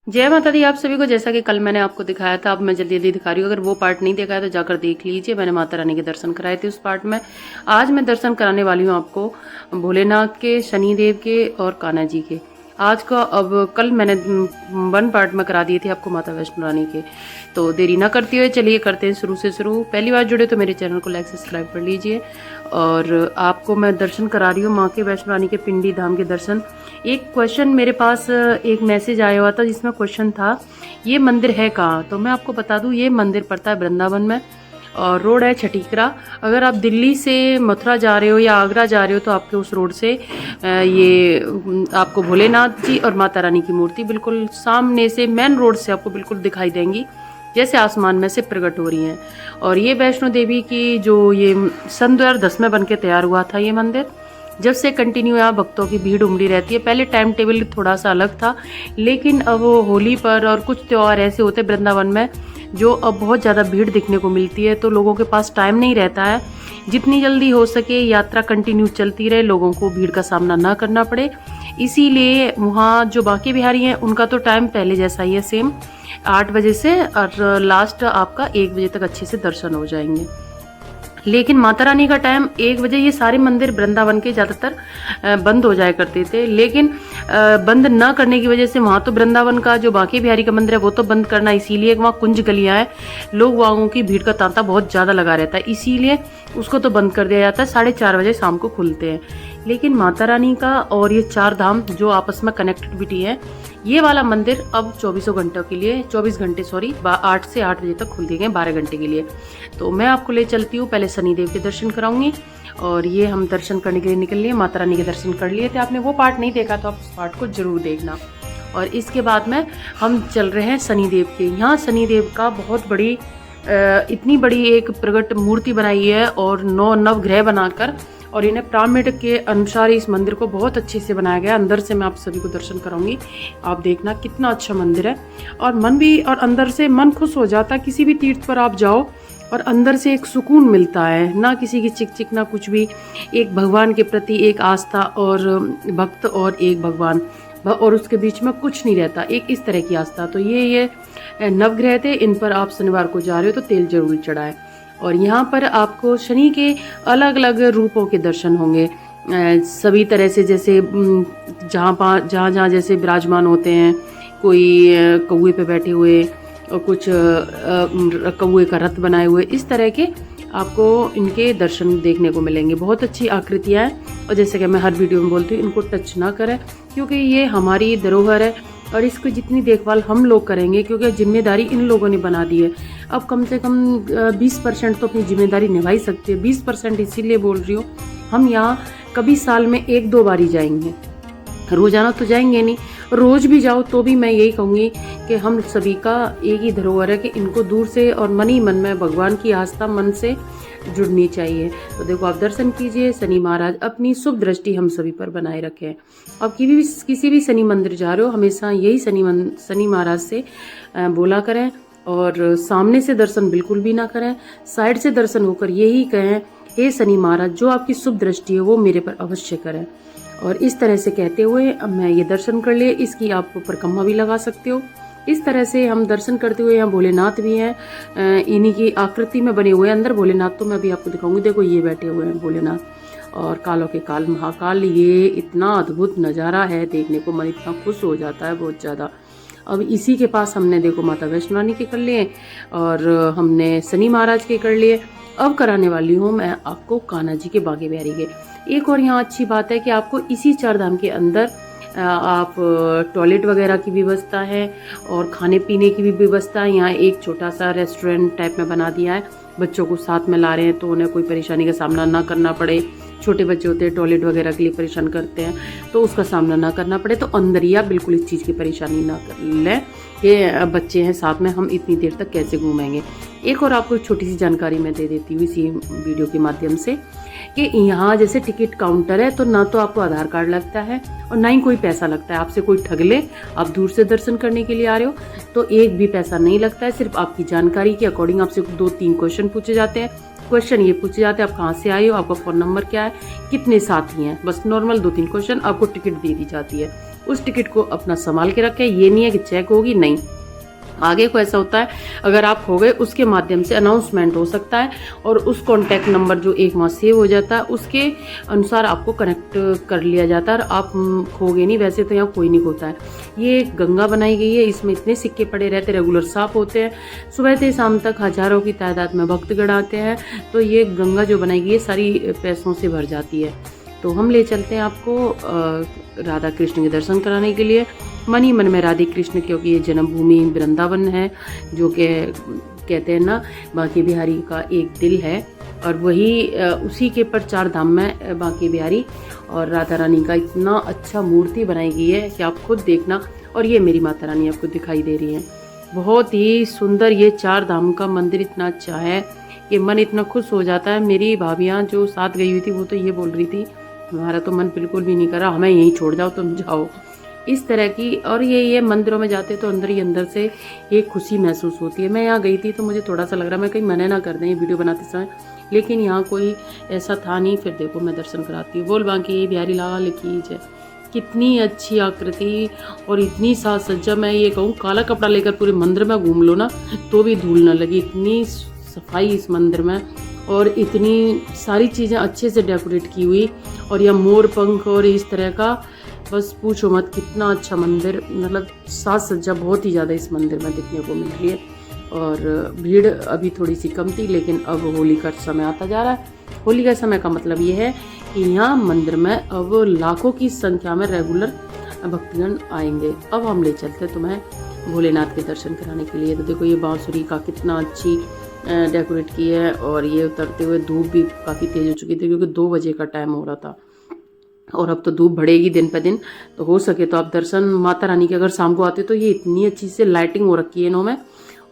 जय माता दी आप सभी को। जैसा कि कल मैंने आपको दिखाया था, अब मैं जल्दी जल्दी दिखा रही हूँ। अगर वो पार्ट नहीं देखा है तो जाकर देख लीजिए। मैंने माता रानी के दर्शन कराए थे उस पार्ट में। आज मैं दर्शन कराने वाली हूँ आपको भोलेनाथ के, शनिदेव के और कान्हा जी के। आज का अब कल मैंने 1 पार्ट में करा दिए थे आपको माता वैष्णो रानी के। तो देरी ना करते हुए चलिए करते हैं शुरू से शुरू। पहली बार जुड़े तो मेरे चैनल को लाइक सब्सक्राइब कर लीजिए। और आपको मैं दर्शन करा रही हूँ माँ के, वैष्णो रानी के पिंडी धाम के दर्शन। एक क्वेश्चन मेरे पास, एक मैसेज आया हुआ था जिसमें क्वेश्चन था ये मंदिर है कहाँ। तो मैं आपको बता दूँ ये मंदिर पड़ता है वृंदावन में और रोड है छठीकरा। अगर आप दिल्ली से मथुरा जा रहे हो या आगरा जा रहे हो तो आपके उस रोड से ये आपको भोलेनाथ जी और माता रानी की मूर्ति बिल्कुल सामने से मेन रोड से आपको बिल्कुल दिखाई देंगी, जैसे आसमान में से प्रकट हो रही हैं। और ये वैष्णो देवी की जो ये सन 2010 में बन के तैयार हुआ था ये मंदिर। जब से कंटिन्यू यहाँ भक्तों की भीड़ उमड़ी रहती है। पहले टाइम टेबल थोड़ा सा अलग था, लेकिन अब होली पर और कुछ त्यौहार ऐसे होते वृंदावन में जो अब बहुत ज़्यादा भीड़ दिखने को मिलती है, तो लोगों के पास टाइम नहीं रहता है। जितनी जल्दी हो सके यात्रा कंटिन्यू चलती रहे, लोगों को भीड़ का सामना ना करना पड़े, इसीलिए वहाँ जो बाकी बिहारी हैं उनका तो टाइम पहले जैसा ही है, सेम 8 बजे से, और लास्ट आपका 1 बजे तक अच्छे से दर्शन हो जाएंगे। लेकिन माता रानी का टाइम 1 बजे ये सारे मंदिर वृंदावन के ज़्यादातर बंद हो जाया करते थे। लेकिन बंद ना करने की वजह से वहाँ तो वृंदावन का जो बांके बिहारी का मंदिर है वो तो बंद करना, इसीलिए वहाँ कुंज गलियाँ हैं, लोग वहाँ की भीड़ का तांता बहुत ज़्यादा लगा रहता है, इसीलिए उसको तो बंद कर दिया जाता है। 4:30 बजे शाम को खुलते हैं। लेकिन माता रानी का और ये 4 धाम जो आपस में कनेक्टिविटी है, ये वाला मंदिर अब 24 घंटों के लिए, 24 घंटे 8 से 8 बजे तक खुल दिए गए, 12 घंटे के लिए। तो मैं आपको ले चलती हूँ, पहले शनिदेव के दर्शन कराऊंगी। और ये हम दर्शन करने के लिए निकल लिए, माता रानी के दर्शन कर लिए थे। आपने वो पार्ट नहीं देखा तो आप उस पार्ट को जरूर देखना। और इसके बाद में हम चल रहे हैं शनिदेव के। यहाँ शनिदेव का बहुत बड़ी इतनी बड़ी एक प्रकट मूर्ति बनाई है और 9 नवग्रह बनाकर, और इन्हें पिरामिड के अनुसार इस मंदिर को बहुत अच्छे से बनाया गया। अंदर से मैं आप सभी को दर्शन कराऊंगी, आप देखना कितना अच्छा मंदिर है। और मन भी, और अंदर से मन खुश हो जाता है। किसी भी तीर्थ पर आप जाओ और अंदर से एक सुकून मिलता है, ना किसी की चिक चिक ना कुछ भी। एक भगवान के प्रति एक आस्था, और भक्त और एक भगवान, और उसके बीच में कुछ नहीं रहता, एक इस तरह की आस्था। तो ये नवग्रह थे, इन पर आप शनिवार को जा रहे हो तो तेल जरूर चढ़ाए। और यहाँ पर आपको शनि के अलग अलग रूपों के दर्शन होंगे सभी तरह से, जैसे जहाँ जैसे विराजमान होते हैं। कोई कौए पे बैठे हुए और कुछ कौए का रथ बनाए हुए, इस तरह के आपको इनके दर्शन देखने को मिलेंगे। बहुत अच्छी आकृतियाँ हैं, और जैसे कि मैं हर वीडियो में बोलती हूँ, इनको टच ना करें, क्योंकि ये हमारी धरोहर है और इसकी जितनी देखभाल हम लोग करेंगे, क्योंकि जिम्मेदारी इन लोगों ने बना दी है। अब कम से कम 20% तो अपनी जिम्मेदारी निभा ही सकती है। 20% इसीलिए बोल रही हूँ, हम यहाँ कभी साल में 1-2 बार ही जाएंगे, रोजाना तो जाएंगे नहीं। रोज भी जाओ तो भी मैं यही कहूँगी कि हम सभी का एक ही धरोहर है कि इनको दूर से और मन ही मन में भगवान की आस्था मन से जुड़नी चाहिए। तो देखो आप दर्शन कीजिए। शनि महाराज अपनी शुभ दृष्टि हम सभी पर बनाए रखें। अब किसी भी शनि मंदिर जा रहे हो, हमेशा यही शनि महाराज से बोला करें, और सामने से दर्शन बिल्कुल भी ना करें, साइड से दर्शन होकर यही कहें, हे शनि महाराज जो आपकी शुभ दृष्टि है वो मेरे पर अवश्य करें। और इस तरह से कहते हुए अब मैं ये दर्शन कर लिए। इसकी आप परिक्रमा भी लगा सकते हो। इस तरह से हम दर्शन करते हुए, यहाँ भोलेनाथ भी हैं, इन्हीं की आकृति में बने हुए हैं अंदर भोलेनाथ। तो मैं भी आपको दिखाऊंगी, देखो ये बैठे हुए हैं भोलेनाथ, और कालों के काल महाकाल। ये इतना अद्भुत नज़ारा है, देखने को मन इतना खुश हो जाता है बहुत ज़्यादा। अब इसी के पास हमने देखो माता वैष्णो रानी के कर लिए, और हमने शनि महाराज के कर लिए। अब कराने वाली हूँ मैं आपको कान्हा जी के, बांके बिहारी के। एक और यहाँ अच्छी बात है कि आपको इसी 4 धाम के अंदर आप टॉयलेट वगैरह की व्यवस्था है और खाने पीने की भी व्यवस्था है। यहाँ एक छोटा सा रेस्टोरेंट टाइप में बना दिया है। बच्चों को साथ में ला रहे हैं तो उन्हें कोई परेशानी का सामना ना करना पड़े। छोटे बच्चे होते हैं, टॉयलेट वगैरह के लिए परेशान करते हैं, तो उसका सामना ना करना पड़े। तो अंदर ही आप बिल्कुल इस चीज़ की परेशानी ना कर लें कि बच्चे हैं साथ में, हम इतनी देर तक कैसे घूमेंगे। एक और आपको छोटी सी जानकारी मैं दे देती हूँ इसी वीडियो के माध्यम से, कि यहाँ जैसे टिकट काउंटर है, तो ना तो आपको आधार कार्ड लगता है और ना ही कोई पैसा लगता है। आपसे कोई ठग ले, आप दूर से दर्शन करने के लिए आ रहे हो तो एक भी पैसा नहीं लगता है। सिर्फ आपकी जानकारी के अकॉर्डिंग आपसे 2-3 क्वेश्चन पूछे जाते हैं। क्वेश्चन ये पूछे जाते हैं, आप कहाँ से आए हो, आपका फ़ोन नंबर क्या है, कितने साथी हैं, बस नॉर्मल 2-3 क्वेश्चन, आपको टिकट दे दी जाती है। उस टिकट को अपना संभाल के रखें। ये नहीं है कि चेक होगी, नहीं। आगे को ऐसा होता है, अगर आप खो गए उसके माध्यम से अनाउंसमेंट हो सकता है और उस कॉन्टैक्ट नंबर जो एक माह सेव हो जाता है उसके अनुसार आपको कनेक्ट कर लिया जाता है और आप खोगे नहीं। वैसे तो यहाँ कोई नहीं खोता है। ये एक गंगा बनाई गई है, इसमें इतने सिक्के पड़े रहते, रेगुलर साफ होते हैं। सुबह से शाम तक हजारों की तादाद में भक्तगण आते हैं। तो ये गंगा जो बनाई गई है सारी पैसों से भर जाती है। तो हम ले चलते हैं आपको राधा कृष्ण के दर्शन कराने के लिए। मन ही मन में राधे कृष्ण, क्योंकि ये जन्मभूमि वृंदावन है, जो कि कहते हैं ना बांके बिहारी का एक दिल है, और वही उसी के पर 4 धाम में बांके बिहारी और राधा रानी का इतना अच्छा मूर्ति बनाई गई है कि आप खुद देखना। और ये मेरी माता रानी आपको दिखाई दे रही है, बहुत ही सुंदर। ये 4 धाम का मंदिर इतना अच्छा है कि मन इतना खुश हो जाता है। मेरी भाभियाँ जो साथ गई हुई थी वो तो ये बोल रही थी, हमारा तो मन बिल्कुल भी नहीं कर रहा, हमें यहीं छोड़ जाओ, तुम जाओ, इस तरह की। और ये मंदिरों में जाते तो अंदर ही अंदर से एक खुशी महसूस होती है। मैं यहाँ गई थी तो मुझे थोड़ा सा लग रहा मैं कहीं मना ना कर दें ये वीडियो बनाते समय, लेकिन यहाँ कोई ऐसा था नहीं। फिर देखो मैं दर्शन कराती हूँ। बोल बांके बिहारी लाल की जय। कितनी अच्छी आकृति और इतनी साज सज्जा। मैं ये कहूँ काला कपड़ा लेकर पूरे मंदिर में घूम लो ना तो भी धूल न लगी, इतनी सफाई इस मंदिर में और इतनी सारी चीज़ें अच्छे से डेकोरेट की हुई। और यह मोर पंख और इस तरह का, बस पूछो मत कितना अच्छा मंदिर, मतलब साज सज्जा बहुत ही ज़्यादा इस मंदिर में दिखने को मिल रही है। और भीड़ अभी थोड़ी सी कम थी, लेकिन अब होली का समय आता जा रहा है। होली का समय का मतलब ये है कि यहाँ मंदिर में अब लाखों की संख्या में रेगुलर भक्तगण आएंगे। अब हम ले चलते तुम्हें भोलेनाथ के दर्शन कराने के लिए। तो देखो ये बांसुरी का कितना अच्छी डेकोरेट की है, और ये उतरते हुए धूप भी काफ़ी तेज़ हो चुकी थी क्योंकि 2 बजे का टाइम हो रहा था, और अब तो धूप बढ़ेगी दिन पे दिन। तो हो सके तो आप दर्शन माता रानी के अगर शाम को आते तो ये इतनी अच्छी से लाइटिंग हो रखी है इन्होंने,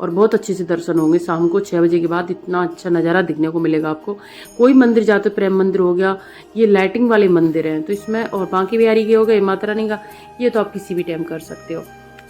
और बहुत अच्छे से दर्शन होंगे। शाम को 6 बजे के बाद इतना अच्छा नज़ारा दिखने को मिलेगा आपको। कोई मंदिर जाते, प्रेम मंदिर हो गया, ये लाइटिंग वाले मंदिर हैं तो इसमें, और बांके बिहारी के हो गए, माता रानी का, ये तो आप किसी भी टाइम कर सकते हो।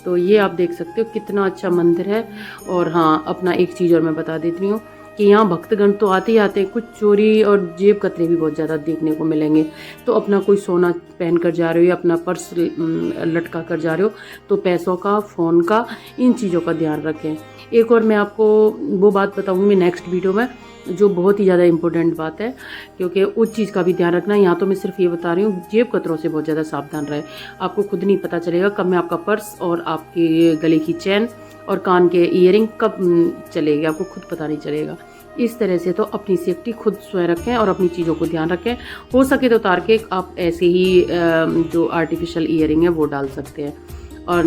तो ये आप देख सकते हो कितना अच्छा मंदिर है। और हाँ, अपना एक चीज़ और मैं बता देती हूँ कि यहाँ भक्तगण तो आते ही आते हैं, कुछ चोरी और जेब कतरे भी बहुत ज़्यादा देखने को मिलेंगे। तो अपना कोई सोना पहन कर जा रहे हो या अपना पर्स लटका कर जा रहे हो तो पैसों का, फ़ोन का, इन चीज़ों का ध्यान रखें। एक और मैं आपको वो बात बताऊँगी मैं नेक्स्ट वीडियो में, जो बहुत ही ज़्यादा इंपॉर्टेंट बात है, क्योंकि उस चीज़ का भी ध्यान रखना। यहाँ तो मैं सिर्फ ये बता रही हूँ, जेब कतरों से बहुत ज़्यादा सावधान रहे। आपको खुद नहीं पता चलेगा कब में आपका पर्स और आपके गले की चैन और कान के ईयरिंग कब चलेगी, आपको खुद पता नहीं चलेगा। इस तरह से तो अपनी सेफ्टी खुद स्वयं रखें और अपनी चीज़ों को ध्यान रखें। हो सके तो उतार के आप ऐसे ही जो आर्टिफिशियल ईयरिंग है वो डाल सकते हैं। और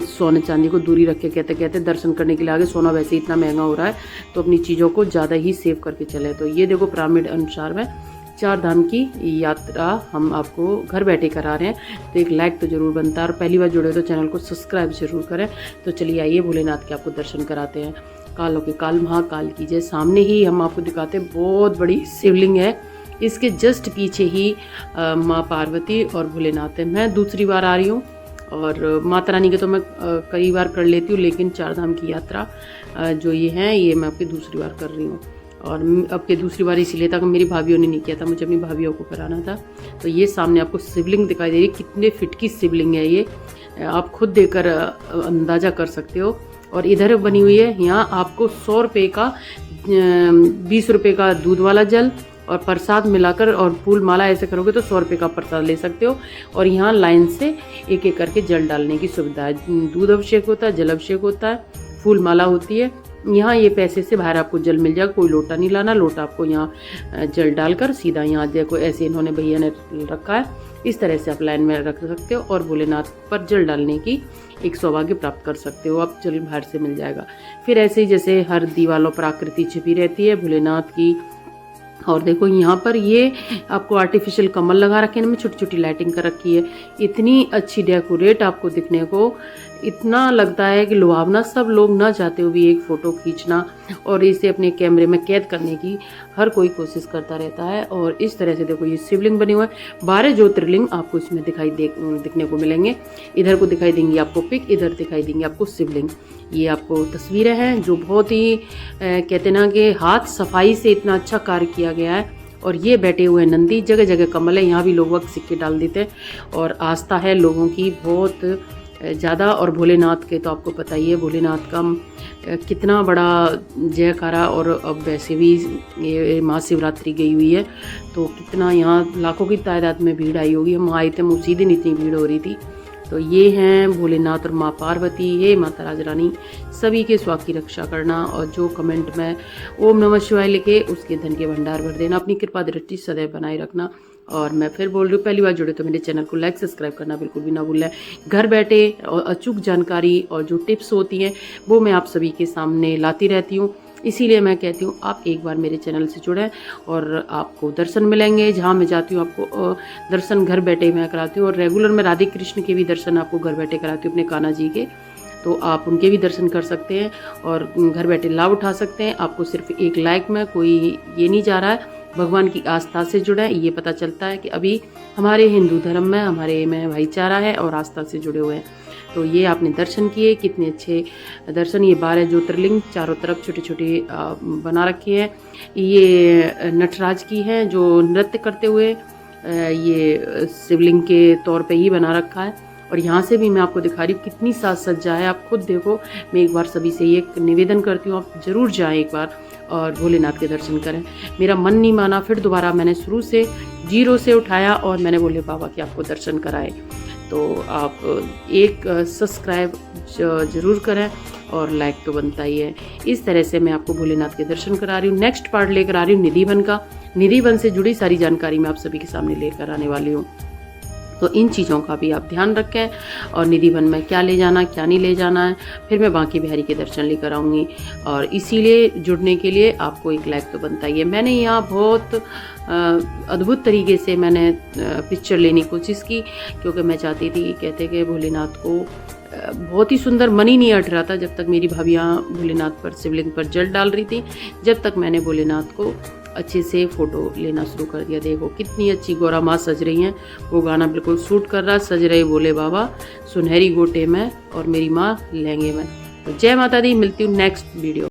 सोने चांदी को दूरी रख के कहते कहते दर्शन करने के लिए आगे, सोना वैसे ही इतना महंगा हो रहा है तो अपनी चीज़ों को ज़्यादा ही सेव करके चले। तो ये देखो पिरामिड अनुसार में 4 धाम की यात्रा हम आपको घर बैठे करा रहे हैं, तो एक लाइक तो ज़रूर बनता है, और पहली बार जुड़े तो चैनल को सब्सक्राइब जरूर करें। तो चलिए आइए भोलेनाथ के आपको दर्शन कराते हैं। कालों के काल महाकाल की जय। सामने ही हम आपको दिखाते हैं बहुत बड़ी शिवलिंग है, इसके जस्ट पीछे ही माँ पार्वती और भोलेनाथ है। मैं दूसरी बार आ रही हूँ और माता रानी के तो मैं कई बार कर लेती हूँ, लेकिन 4 धाम की यात्रा जो ये है ये मैं आपकी दूसरी बार कर रही हूँ। और अब के दूसरी बार इसीलिए था कि मेरी भाभीयों ने नहीं किया था, मुझे अपनी भाभीयों को कराना था। तो ये सामने आपको शिवलिंग दिखाई दे रही है, कितने फिट की शिवलिंग है ये, आप खुद देखकर अंदाज़ा कर सकते हो। और इधर बनी हुई है, यहाँ आपको 100 रुपये का 20 रुपये का दूध वाला जल और प्रसाद मिलाकर और फूल माला ऐसे करोगे तो 100 रुपये का प्रसाद ले सकते हो। और यहाँ लाइन से एक एक करके जल डालने की सुविधा है। दूध अभिषेक होता है, जल अभिषेक होता है, फूल माला होती है। यहाँ ये पैसे से बाहर आपको जल मिल जाएगा, कोई लोटा नहीं लाना, लोटा आपको यहाँ जल डालकर सीधा यहाँ देखो ऐसे इन्होंने भैया ने रखा है, इस तरह से आप लाइन में रख सकते हो और भोलेनाथ पर जल डालने की एक सौभाग्य प्राप्त कर सकते हो। आप जल बाहर से मिल जाएगा। फिर ऐसे ही जैसे हर दीवालों पर आकृति छिपी रहती है भोलेनाथ की। और देखो यहाँ पर ये आपको आर्टिफिशियल कमल लगा रखे हैं, इनमें छोटी छोटी लाइटिंग कर रखी है, इतनी अच्छी डेकोरेट आपको दिखने को इतना लगता है कि लुभावना। सब लोग ना चाहते हुए भी एक फ़ोटो खींचना और इसे अपने कैमरे में कैद करने की हर कोई कोशिश करता रहता है। और इस तरह से देखो ये शिवलिंग बने हुए हैं, 12 ज्योतिर्लिंग आपको इसमें दिखने को मिलेंगे। इधर को दिखाई देंगी आपको पिक, इधर दिखाई देंगी आपको शिवलिंग। ये आपको तस्वीरें हैं जो बहुत ही कहते ना कि हाथ सफाई से इतना अच्छा कार्य किया गया है। और ये बैठे हुए हैं नंदी, जगह जगह कमल है, यहाँ भी लोग वक्त सिक्के डाल देते हैं। और आस्था है लोगों की बहुत ज़्यादा। और भोलेनाथ के तो आपको पता ही है भोलेनाथ का कितना बड़ा जयकारा। और अब वैसे भी ये महाशिवरात्रि गई हुई है तो कितना यहाँ लाखों की तादाद में भीड़ आई होगी। हम आए थे उसी दिन इतनी भीड़ हो रही थी। तो ये हैं भोलेनाथ और माँ पार्वती। हे माता राज रानी सभी के स्वास्थ्य की रक्षा करना, और जो कमेंट में ओम नमः शिवाय लिखे उसके धन के भंडार भर देना, अपनी कृपा दृष्टि सदैव बनाए रखना। और मैं फिर बोल रही हूँ, पहली बार जुड़े तो मेरे चैनल को लाइक सब्सक्राइब करना बिल्कुल भी ना भूलें। घर बैठे और अचूक जानकारी और जो टिप्स होती हैं वो मैं आप सभी के सामने लाती रहती हूँ। इसीलिए मैं कहती हूँ आप एक बार मेरे चैनल से जुड़ें और आपको दर्शन मिलेंगे। जहाँ मैं जाती हूँ आपको दर्शन घर बैठे मैं कराती हूँ। और रेगुलर मैं राधे कृष्ण के भी दर्शन आपको घर बैठे कराती हूँ, अपने कान्हा जी के, तो आप उनके भी दर्शन कर सकते हैं और घर बैठे लाभ उठा सकते हैं। आपको सिर्फ एक लाइक में कोई ये नहीं जा रहा है, भगवान की आस्था से जुड़ा है। ये पता चलता है कि अभी हमारे हिंदू धर्म में हमारे में भाईचारा है और आस्था से जुड़े हुए हैं। तो ये आपने दर्शन किए, कितने अच्छे दर्शन। ये 12 ज्योतिर्लिंग चारों तरफ छोटे छोटे बना रखे हैं। ये नटराज की हैं जो नृत्य करते हुए ये शिवलिंग के तौर पे ही बना रखा है। और यहाँ से भी मैं आपको दिखा रही हूँ कितनी साज सज्जा है, आप खुद देखो। मैं एक बार सभी से ये निवेदन करती हूँ आप ज़रूर जाएं एक बार और भोलेनाथ के दर्शन करें। मेरा मन नहीं माना, फिर दोबारा मैंने शुरू से 0 से उठाया और मैंने बोले बाबा कि आपको दर्शन कराए। तो आप एक सब्सक्राइब ज़रूर करें और लाइक तो बनता ही है। इस तरह से मैं आपको भोलेनाथ के दर्शन करा रही हूँ। नेक्स्ट पार्ट लेकर आ रही हूँ निधिवन का। निधिवन से जुड़ी सारी जानकारी मैं आप सभी के सामने लेकर आने वाली हूँ। तो इन चीज़ों का भी आप ध्यान रखें और निधिवन में क्या ले जाना क्या नहीं ले जाना है। फिर मैं बांकी बिहारी के दर्शन लेकर आऊँगी और इसीलिए जुड़ने के लिए आपको एक लाइक तो बनता ही है। मैंने यहाँ बहुत अद्भुत तरीके से मैंने पिक्चर लेने की कोशिश की, क्योंकि मैं चाहती थी कहते कि भोलेनाथ को बहुत ही सुंदर मन ही नहीं हट रहा था जब तक मेरी भाभियाँ भोलेनाथ पर शिवलिंग पर जल डाल रही थी, जब तक मैंने भोलेनाथ को अच्छे से फ़ोटो लेना शुरू कर दिया। देखो कितनी अच्छी गौरा माँ सज रही हैं, वो गाना बिल्कुल सूट कर रहा। सज रहे भोले बाबा सुनहरी गोटे में और मेरी माँ लहंगे में। तो जय माता दी, मिलती हूँ नेक्स्ट वीडियो।